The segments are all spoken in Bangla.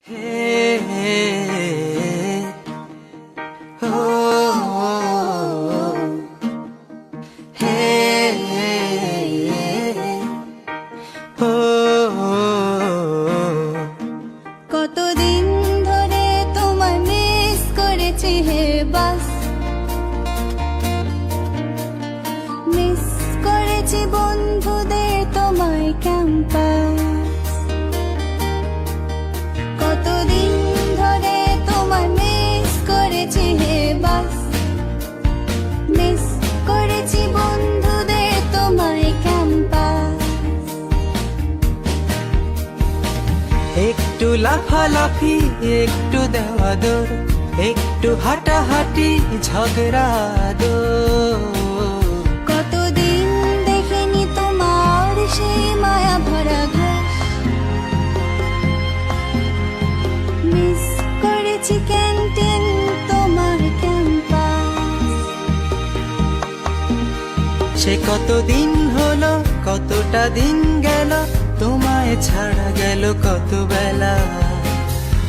Hey, oh, hey, oh, কতদিন ধরে তোমায় মিস করেছি হে বাস, মিস করেছি বন্ধুদের তোমায় ক্যাম্পাস। কতদিন ধরে তোমায় মিস করেছি হে বাস, মিস করেছি বন্ধুদের তোমায় ক্যাম্পাস। একটু লাফালাফি একটু দেওয়া দৌড়, একটু হাঁটাহাঁটি ঝগড়া দৌড়। কতদিন দেখিনি তোমার সেই মায়া ভরা ঘর, মিস করেছি ক্যান্টিন তোমার ক্যাম্পাস। সে কতদিন হলো কতটা দিন গেল, তোমায় ছাড়া গেল কত বেলা।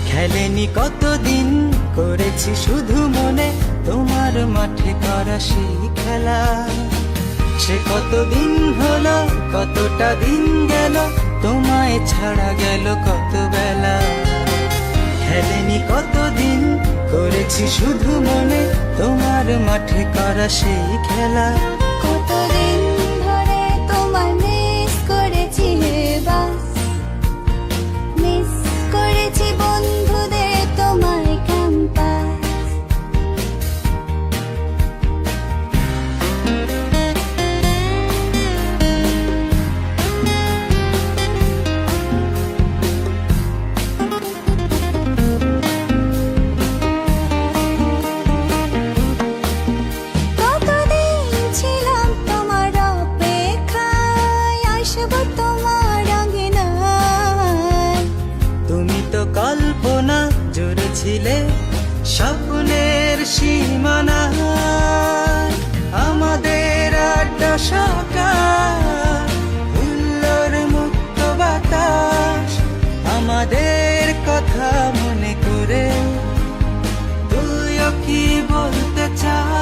খেলেনি কতদিন করেছি শুধু মনে তোমার মাঠে করা সেই খেলা। সে কতদিন হলো কতটা দিন গেল, তোমায় ছাড়া গেল কত বেলা। খেলেনি কতদিন করেছি শুধু মনে তোমার মাঠে করা সেই খেলা। কতদিন ধরে তোমায় মিস করেছি হে বাস, মিস করেছি বন্ধুদের তোমায় ক্যাম্পাস। কতদিন ছিলাম তোমার অপেক্ষায়, আসবো তোমার আঙ্গিনায়। তুমি তো কল্পনা জুড়েছিলে স্বপ্নের সীমানা। আমাদের আড্ডা সকাল, হুল্লোড় মুক্ত বাতাস, আমাদের কথা মনে করে তুইও কি বলতে চাস?